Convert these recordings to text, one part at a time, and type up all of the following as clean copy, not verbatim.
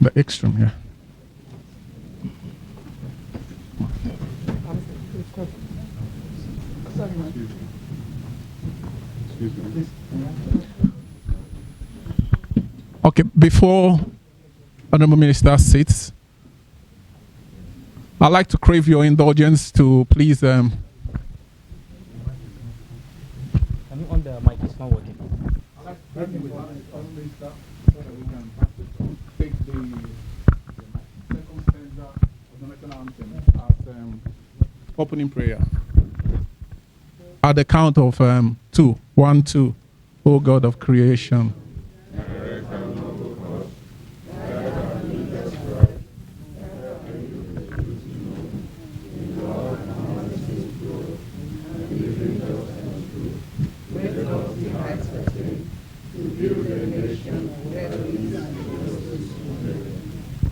The extreme, yeah. Okay, before Honorable Minister sits, I'd like to crave your indulgence to please. Can you on the mic? It's not working. Take the second stanza of the national anthem as opening prayer. At the count of 2, 1, 2, O God of creation.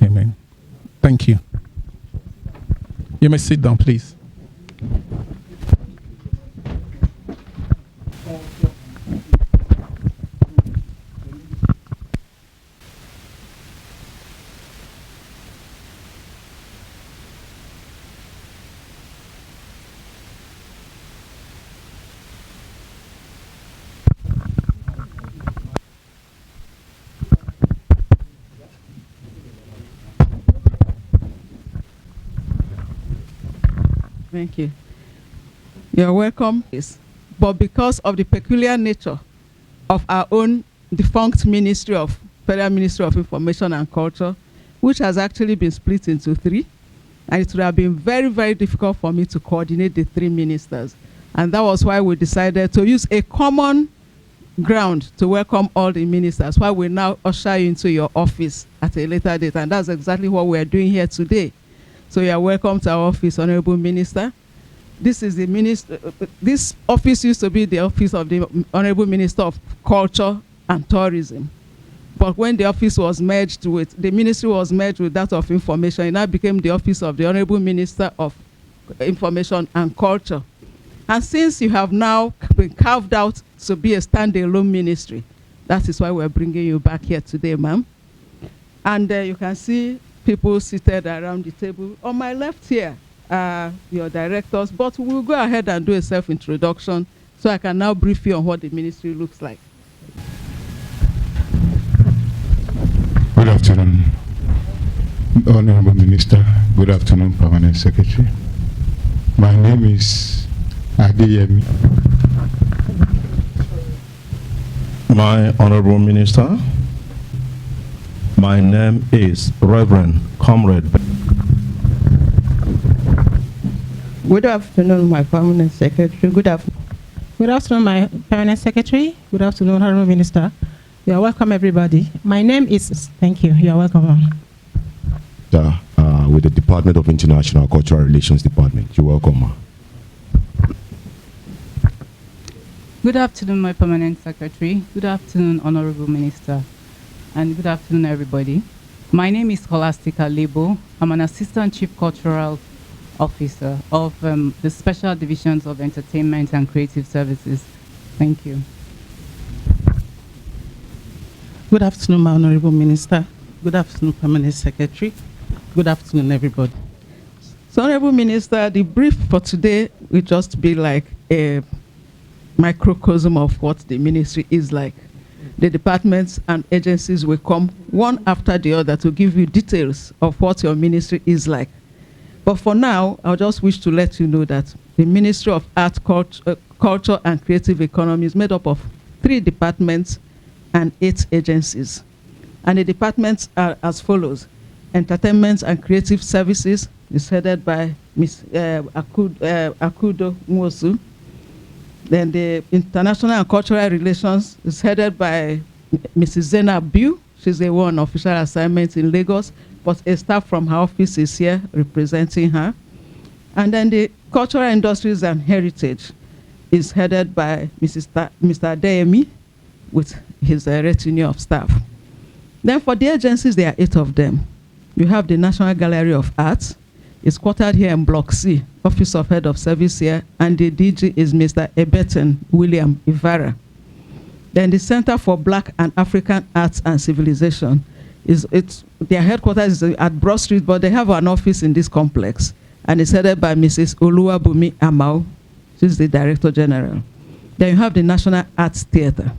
Amen. Thank you. You may sit down, please. Thank you. You're welcome. But because of the peculiar nature of our own defunct Federal Ministry of Information and Culture, which has actually been split into 3, and it would have been very, very difficult for me to coordinate the 3 ministers. And that was why we decided to use a common ground to welcome all the ministers, while we now usher you into your office at a later date. And that's exactly what we're doing here today. So you are welcome to our office, Honorable Minister. This is the minister. This office used to be the office of the Honorable Minister of Culture and Tourism. But when the office was merged with, the ministry was merged with that of Information, it now became the office of the Honorable Minister of Information and Culture. And since you have now been carved out to be a standalone ministry, that is why we're bringing you back here today, ma'am. And you can see people seated around the table. On my left here are your directors, but we'll go ahead and do a self-introduction so I can now brief you on what the ministry looks like. Good afternoon, Honorable Minister. Good afternoon, Permanent Secretary. My name is Adeyemi. My Honorable Minister, my name is Reverend Comrade. Good afternoon, my Permanent Secretary. Good afternoon, my Permanent Secretary. Good afternoon, Honorable Minister. You are welcome, everybody. My name is, thank you, you are welcome. With the Department of International Cultural Relations Department. You're welcome. Good afternoon, my Permanent Secretary. Good afternoon, Honorable Minister. And good afternoon, everybody. My name is Scholastica Lebo. I'm an Assistant Chief Cultural Officer of the Special Divisions of Entertainment and Creative Services. Thank you. Good afternoon, my Honorable Minister. Good afternoon, Permanent Secretary. Good afternoon, everybody. So, Honorable Minister, the brief for today will just be like a microcosm of what the ministry is like. The departments and agencies will come one after the other to give you details of what your ministry is like. But for now, I just wish to let you know that the Ministry of Art, Culture and Creative Economy is made up of 3 departments and 8 agencies. And the departments are as follows. Entertainment and Creative Services is headed by Ms. Akudo Nwosu. Then the International and Cultural Relations is headed by Mrs. Zena Biu. She's a one official assignment in Lagos, but a staff from her office is here representing her. And then the Cultural Industries and Heritage is headed by Mr. Adeyemi with his retinue of staff. Then for the agencies, there are 8 of them. You have the National Gallery of Arts. It's quartered here in Block C, Office of Head of Service here, and the DG is Mr. Ebeton William Ivara. Then the Center for Black and African Arts and Civilization Their headquarters is at Broad Street, but they have an office in this complex, and it's headed by Mrs. Oluwabumi Amao. She's the Director General. Then you have the National Arts Theatre,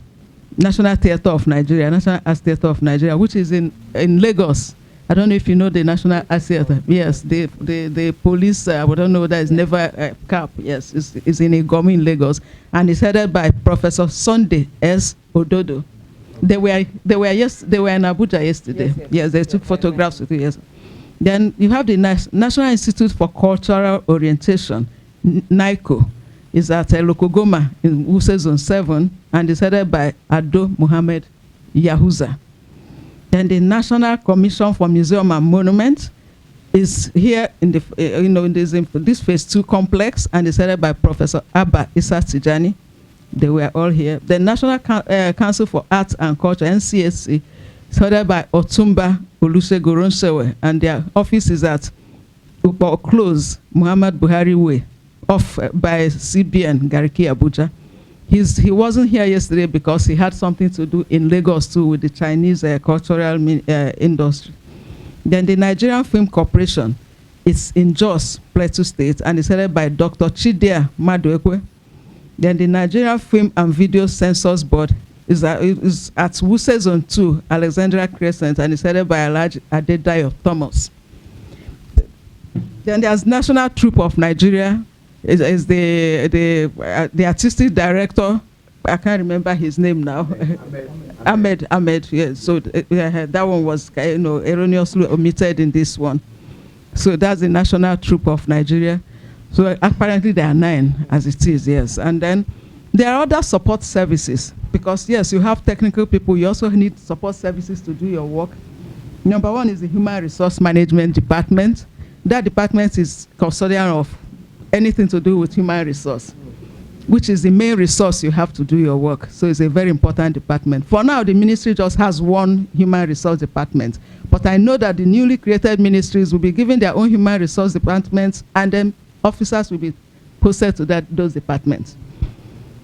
National Theatre of Nigeria, National Arts Theatre of Nigeria, which is in Lagos. I don't know if you know the National Arts Theatre. Yes, the police, I don't know whether it's never cap. Yes, it's in Igomi in Lagos, and it's headed by Professor Sunday S. Ododo. They were in Abuja yesterday. Yes, they took photographs with you. Yes. Then you have the National Institute for Cultural Orientation, NICO. Is at Lokogoma in Wuse Zone 7, and is headed by Ado Muhammad Yahuza. Then the National Commission for Museum and Monument is here in the in this phase 2 complex, and is headed by Professor Abba Issa Tijani. They were all here. The National Council for Arts and Culture, NCSC, is headed by Otumba Olusegun, and their office is at Upo Close, Muhammad Buhari Way, off by CBN, Gariki, Abuja. He wasn't here yesterday because he had something to do in Lagos too with the Chinese cultural industry. Then the Nigerian Film Corporation is in Jos, Plateau State, and is headed by Dr. Chidea Maduekwe. Then the Nigerian Film and Video Censors Board is at Wuse Zone 2, Alexandria Crescent, and is headed by Alhaji Adedayo Thomas. Then there's National Troupe of Nigeria. Is the artistic director? I can't remember his name now. Ahmed. Yeah. So that one was erroneously omitted in this one. So that's the National Troupe of Nigeria. So apparently there are 9 as it is. Yes, and then there are other support services because yes, you have technical people. You also need support services to do your work. Number 1 is the Human Resource Management Department. That department is custodian of anything to do with human resource, which is the main resource you have to do your work. So it's a very important department. For now, the ministry just has one human resource department, but I know that the newly created ministries will be given their own human resource departments, and then officers will be posted to those departments.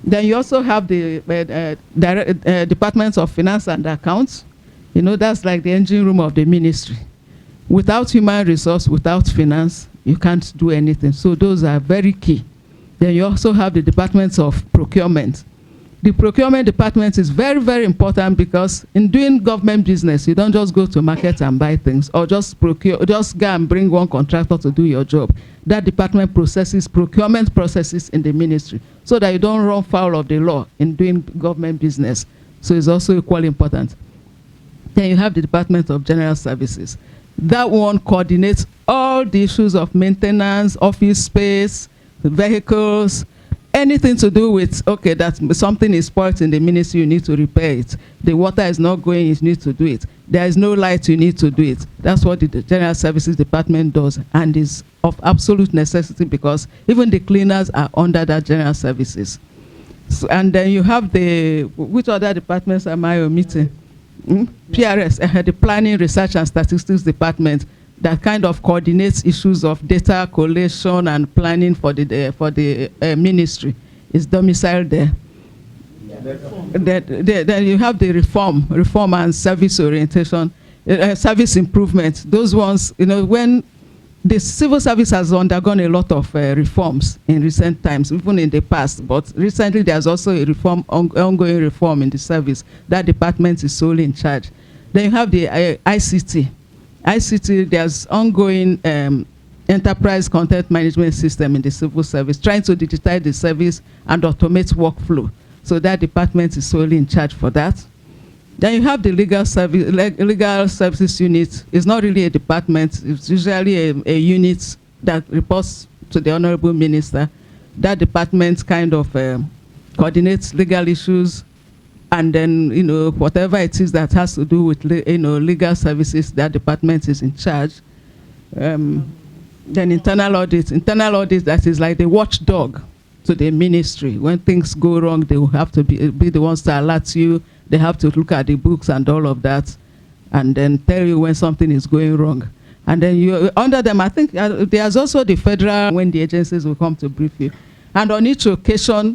Then you also have the departments of finance and accounts. That's like the engine room of the ministry. Without human resource, without finance, you can't do anything. So those are very key. Then you also have the departments of procurement. The procurement department is very, very important because in doing government business, you don't just go to market and buy things or just go and bring one contractor to do your job. That department processes procurement processes in the ministry so that you don't run foul of the law in doing government business. So it's also equally important. Then you have the Department of General Services. That one coordinates all the issues of maintenance, office space, vehicles, anything to do with, okay, that something is spoiled in the ministry, you need to repair it. The water is not going, you need to do it. There is no light, you need to do it. That's what the General Services Department does, and is of absolute necessity because even the cleaners are under that General Services. So, and then you have which other departments am I omitting? PRS, the Planning, Research and Statistics Department, that kind of coordinates issues of data collation and planning for the ministry, is domiciled there. Then you have the reform and service orientation, service improvement. Those ones, when the civil service has undergone a lot of reforms in recent times, even in the past, but recently there's also a ongoing reform in the service. That department is solely in charge. Then you have the ICT, there's ongoing enterprise content management system in the civil service, trying to digitize the service and automate workflow. So that department is solely in charge for that. Then you have the legal services unit. It's not really a department. It's usually a unit that reports to the Honorable Minister. That department kind of coordinates legal issues, and then whatever it is that has to do with legal services, that department is in charge. Then internal audit, that is like the watchdog to the ministry. When things go wrong, they will have to be the ones to alert you. They have to look at the books and all of that, and then tell you when something is going wrong. And then you under them, I think there's also the federal, when the agencies will come to brief you. And on each occasion,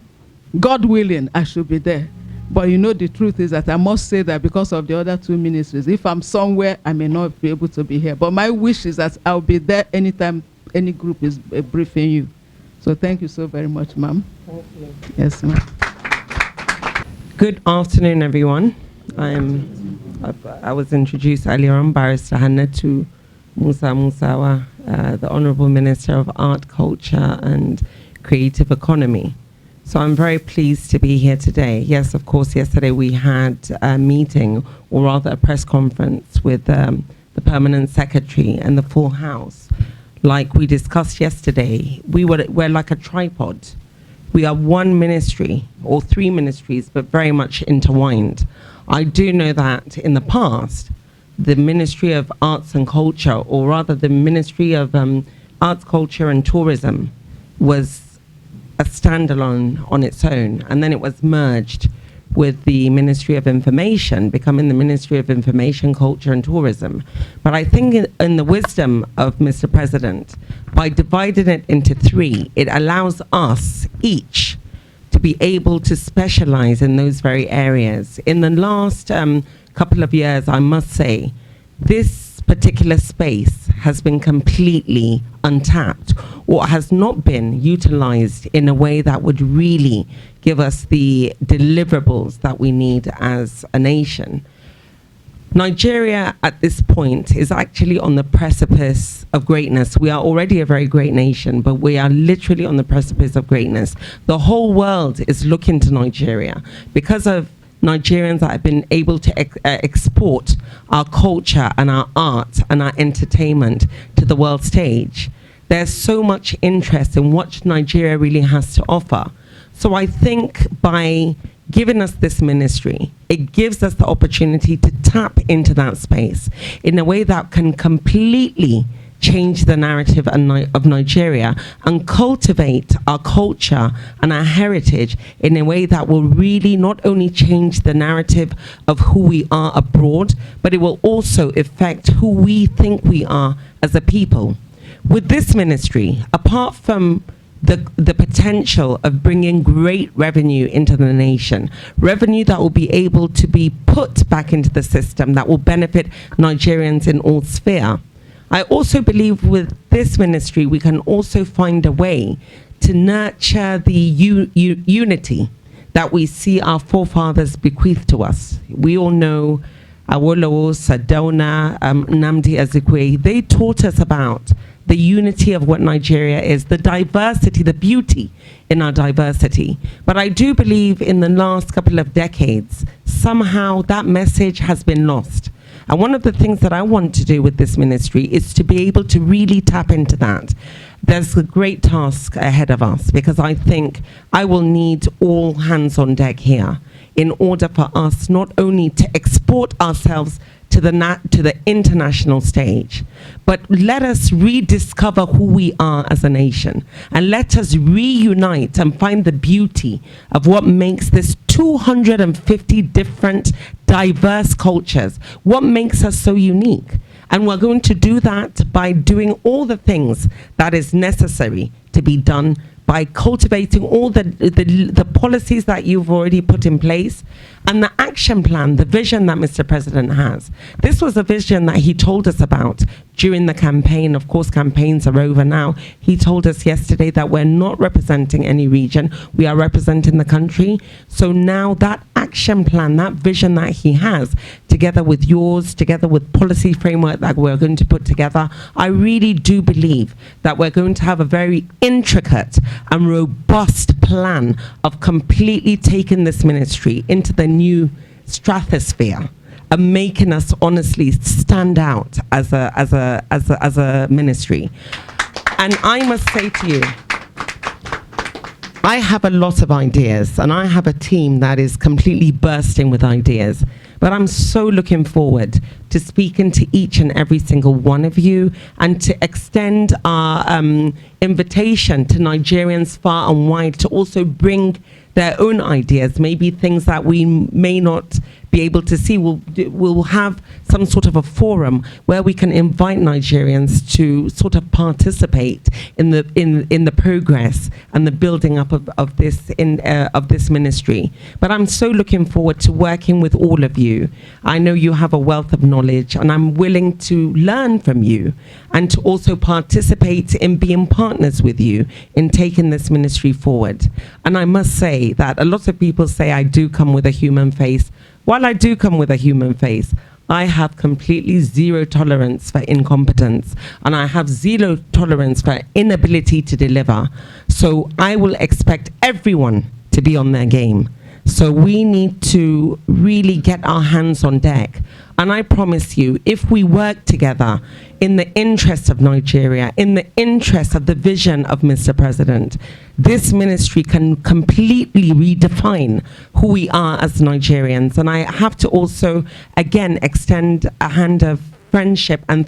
God willing, I should be there. But you know, the truth is that I must say that because of the other two ministries, if I'm somewhere, I may not be able to be here. But my wish is that I'll be there anytime any group is briefing you. So thank you so very much, ma'am. Thank you. Yes, ma'am. Good afternoon, everyone. I was introduced earlier on, Barrister Hannatu Musawa, the Honourable Minister of Art, Culture and Creative Economy. So I'm very pleased to be here today. Yes, of course, yesterday we had a meeting, or rather a press conference with the Permanent Secretary and the full House. Like we discussed yesterday, we're like a tripod. We are one ministry, or three ministries, but very much intertwined. I do know that in the past, the Ministry of Arts and Culture, or rather the Ministry of Arts, Culture and Tourism, was a standalone on its own, and then it was merged with the Ministry of Information, becoming the Ministry of Information, Culture and Tourism. But I think in the wisdom of Mr. President, by dividing it into three, it allows us each to be able to specialize in those very areas. In the last couple of years, I must say, this particular space has been completely untapped, or has not been utilized in a way that would really give us the deliverables that we need as a nation. Nigeria at this point is actually on the precipice of greatness. We are already a very great nation, but we are literally on the precipice of greatness. The whole world is looking to Nigeria because of Nigerians that have been able to export our culture and our art and our entertainment to the world stage. There's so much interest in what Nigeria really has to offer. So I think by giving us this ministry, it gives us the opportunity to tap into that space in a way that can completely change the narrative of Nigeria and cultivate our culture and our heritage in a way that will really not only change the narrative of who we are abroad, but it will also affect who we think we are as a people. With this ministry, apart from the potential of bringing great revenue into the nation, revenue that will be able to be put back into the system that will benefit Nigerians in all spheres, I also believe with this ministry, we can also find a way to nurture the unity that we see our forefathers bequeath to us. We all know Awolowo, Sardauna, Nnamdi Azikiwe. They taught us about the unity of what Nigeria is, the diversity, the beauty in our diversity. But I do believe in the last couple of decades, somehow that message has been lost. And one of the things that I want to do with this ministry is to be able to really tap into that. There's a great task ahead of us because I think I will need all hands on deck here in order for us not only to export ourselves to the international stage, but let us rediscover who we are as a nation, and let us reunite and find the beauty of what makes this 250 different diverse cultures, what makes us so unique. And we're going to do that by doing all the things that is necessary to be done, by cultivating all the policies that you've already put in place and the action plan, the vision that Mr. President has. This was a vision that he told us about during the campaign. Of course, campaigns are over now. He told us yesterday that we're not representing any region, we are representing the country. So now that action plan, that vision that he has, together with yours, together with policy framework that we're going to put together, I really do believe that we're going to have a very intricate and robust plan of completely taking this ministry into the new stratosphere and making us honestly stand out as a ministry. And I must say to you, I have a lot of ideas, and I have a team that is completely bursting with ideas. But I'm so looking forward to speaking to each and every single one of you and to extend our invitation to Nigerians far and wide to also bring their own ideas, maybe things that we may not be able to see. We'll have some sort of a forum where we can invite Nigerians to sort of participate in the progress and the building up of this ministry. But I'm so looking forward to working with all of you. I know you have a wealth of knowledge, and I'm willing to learn from you and to also participate in being partners with you in taking this ministry forward. And I must say that a lot of people say I do come with a human face. While I do come with a human face, I have completely zero tolerance for incompetence, and I have zero tolerance for inability to deliver. So I will expect everyone to be on their game. So we need to really get our hands on deck. And I promise you, if we work together in the interest of Nigeria, in the interest of the vision of Mr. President, this ministry can completely redefine who we are as Nigerians. And I have to also, again, extend a hand of friendship and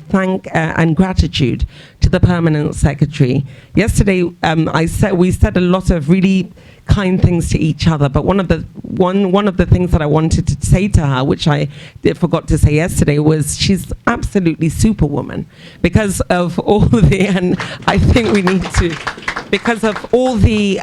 and gratitude to the permanent secretary. Yesterday, we said a lot of really kind things to each other, but one of the things that I wanted to say to her, which I forgot to say yesterday, was she's absolutely superwoman because of all the, and I think we need to, because of all the,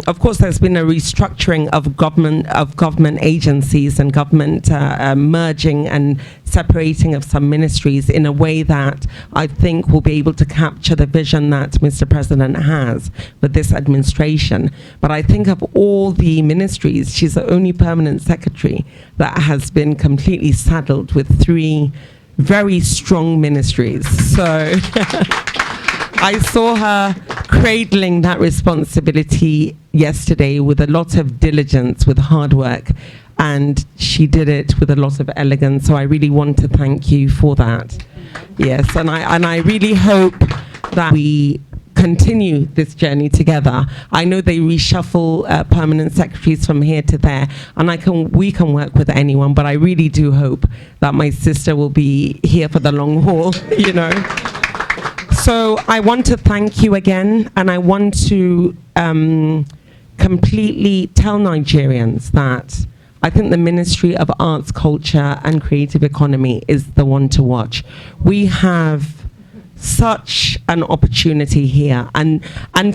of course there's been a restructuring of government agencies and government merging and separating of some ministries in a way that I think will be able to capture the vision that Mr. President has with this administration. But I think of all the ministries, she's the only permanent secretary that has been completely saddled with 3 very strong ministries. So I saw her cradling that responsibility yesterday with a lot of diligence, with hard work, and she did it with a lot of elegance. So I really want to thank you for that. Yes, and I really hope that we continue this journey together. I know they reshuffle permanent secretaries from here to there, and we can work with anyone, but I really do hope that my sister will be here for the long haul, you know. So I want to thank you again, and I want to completely tell Nigerians that I think the Ministry of Arts, Culture and Creative Economy is the one to watch. We have such an opportunity here, and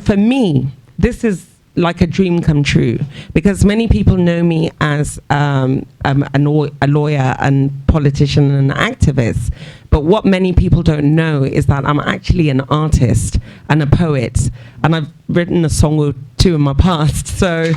for me, this is like a dream come true, because many people know me as a lawyer and politician and activist, but what many people don't know is that I'm actually an artist and a poet, and I've written a song or 2 in my past, so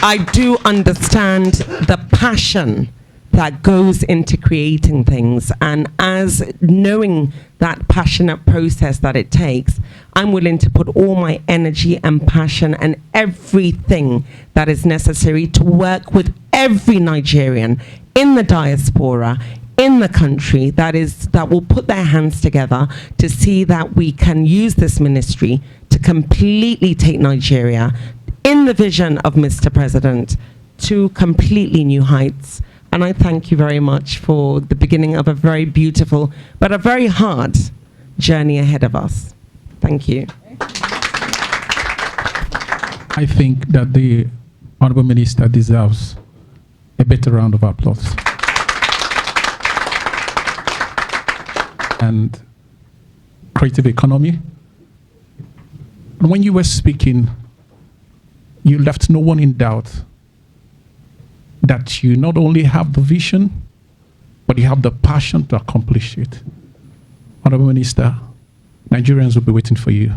I do understand the passion that goes into creating things, and as knowing that passionate process that it takes, I'm willing to put all my energy and passion and everything that is necessary to work with every Nigerian in the diaspora, in the country, that will put their hands together to see that we can use this ministry to completely take Nigeria in the vision of Mr. President to completely new heights. And I thank you very much for the beginning of a very beautiful, but a very hard journey ahead of us. Thank you. I think that the Honorable Minister deserves a better round of applause. And creative economy. And when you were speaking, you left no one in doubt that you not only have the vision, but you have the passion to accomplish it. Honorable Minister, Nigerians will be waiting for you.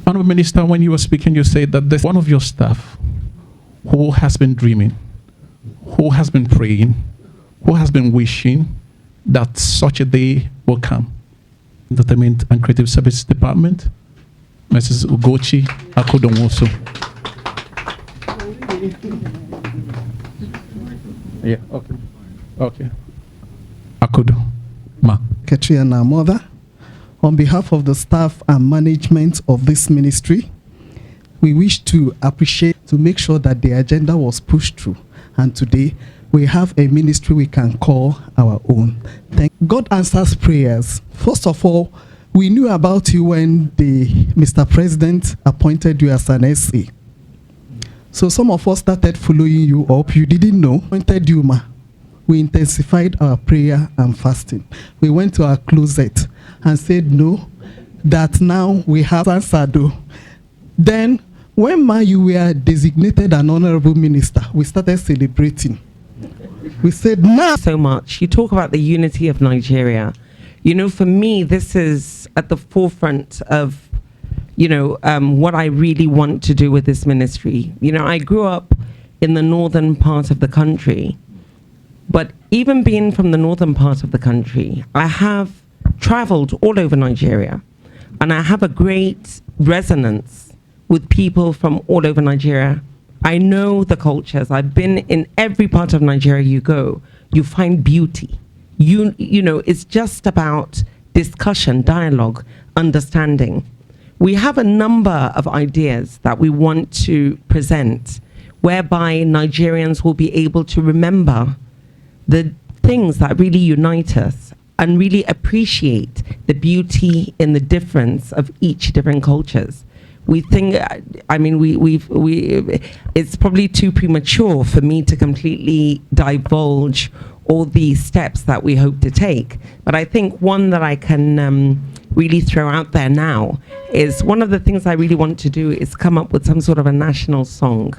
Honorable Minister, when you were speaking, you said that there's one of your staff who has been dreaming, who has been praying, who has been wishing that such a day will come. Entertainment and Creative Services Department, Mrs. Ugochi Akodomoso. Yeah, okay. Akodo, ma. Secretary and our mother, on behalf of the staff and management of this ministry, we wish to appreciate, to make sure that the agenda was pushed through. And today, we have a ministry we can call our own. God answers prayers. First of all, We knew about you when Mr. President appointed you as an SA. So some of us started following you up. You didn't know. Appointed you, ma. We intensified our prayer and fasting. We went to our closet and said no, that now we have Sansado. Then when you were designated an honorable minister, we started celebrating. We said, now. So much. You talk about the unity of Nigeria. You know, for me, this is at the forefront of, what I really want to do with this ministry. You know, I grew up in the northern part of the country, but even being from the northern part of the country, I have traveled all over Nigeria, and I have a great resonance with people from all over Nigeria. I know the cultures. I've been in every part of Nigeria you go. You find beauty. You know, it's just about discussion, dialogue, understanding. We have a number of ideas that we want to present, whereby Nigerians will be able to remember the things that really unite us and really appreciate the beauty in the difference of each different cultures. We think, I mean, it's probably too premature for me to completely divulge all these steps that we hope to take. But I think one that I can really throw out there now is one of the things I really want to do is come up with some sort of a national song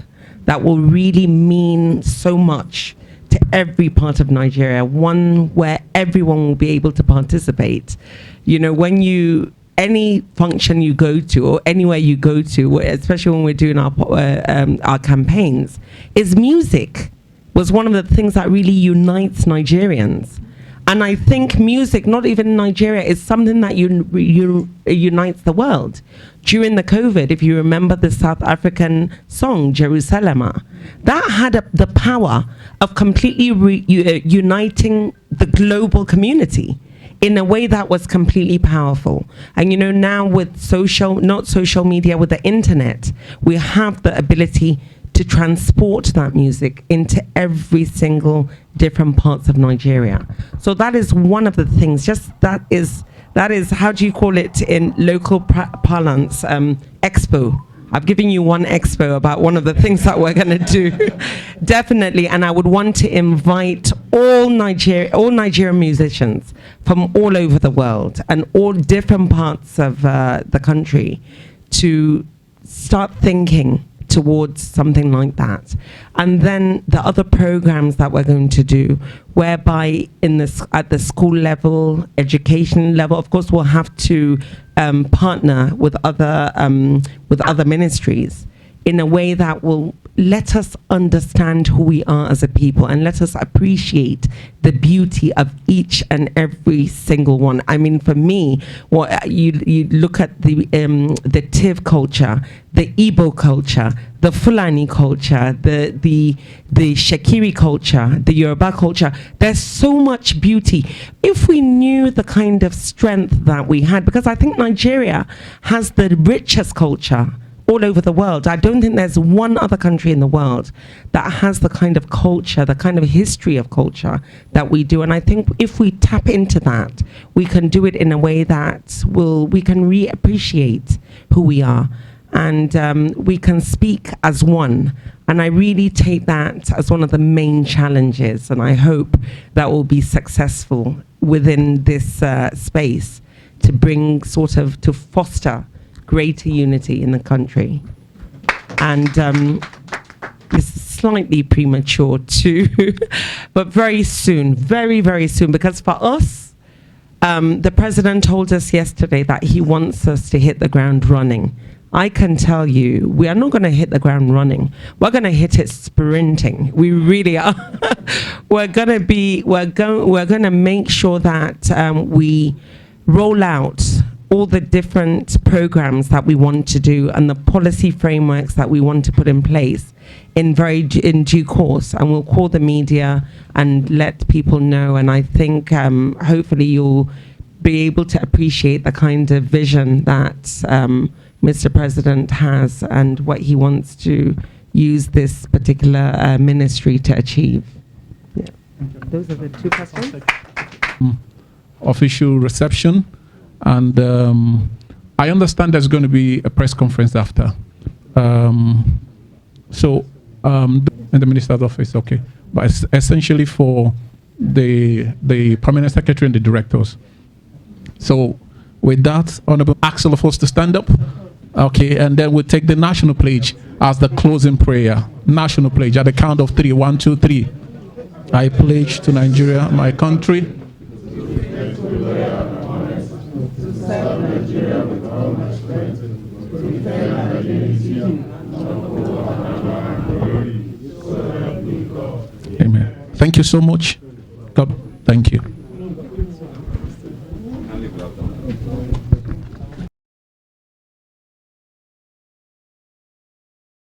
that will really mean so much to every part of Nigeria, one where everyone will be able to participate. You know, any function you go to or anywhere you go to, especially when we're doing our campaigns, is music was one of the things that really unites Nigerians. And I think music, not even in Nigeria, is something that unites the world. During the COVID, if you remember the South African song, Jerusalema, that had the power of completely uniting the global community in a way that was completely powerful. And you know, now with not social media, with the internet, we have the ability to transport that music into every single different parts of Nigeria. So that is one of the things, that is, how do you call it in local parlance, expo. I've given you one expo about one of the things that we're gonna do. Definitely, and I would want to invite all Nigerian musicians from all over the world and all different parts of the country to start thinking towards something like that. And then the other programs that we're going to do, whereby at the school level, education level, of course we'll have to partner with other ministries in a way that will let us understand who we are as a people and let us appreciate the beauty of each and every single one. I mean, for me, you look at the Tiv culture, the Igbo culture, the Fulani culture, the Shekiri culture, the Yoruba culture. There's so much beauty. If we knew the kind of strength that we had, because I think Nigeria has the richest culture all over the world. I don't think there's one other country in the world that has the kind of culture, the kind of history of culture that we do. And I think if we tap into that, we can do it in a way that we can reappreciate who we are, and we can speak as one. And I really take that as one of the main challenges, and I hope that will be successful within this space to foster greater unity in the country. And it's slightly premature too, but very soon, very, very soon, because for us, the president told us yesterday that he wants us to hit the ground running. I can tell you, we are not going to hit the ground running. We're going to hit it sprinting. We really are. We're going to make sure that we roll out all the different programs that we want to do and the policy frameworks that we want to put in place in due course. And we'll call the media and let people know. And I think hopefully you'll be able to appreciate the kind of vision that Mr. President has and what he wants to use this particular ministry to achieve. Yeah. Those are the two questions. Official reception. And I understand there's going to be a press conference after. In the minister's office, okay. But it's essentially for the permanent secretary and the directors. So with that, Honorable, ask all of us to stand up. Okay, and then we'll take the national pledge as the closing prayer. National pledge at the count of 3. 1, 2, 3. I pledge to Nigeria, my country. Amen. Thank you so much. God, thank you.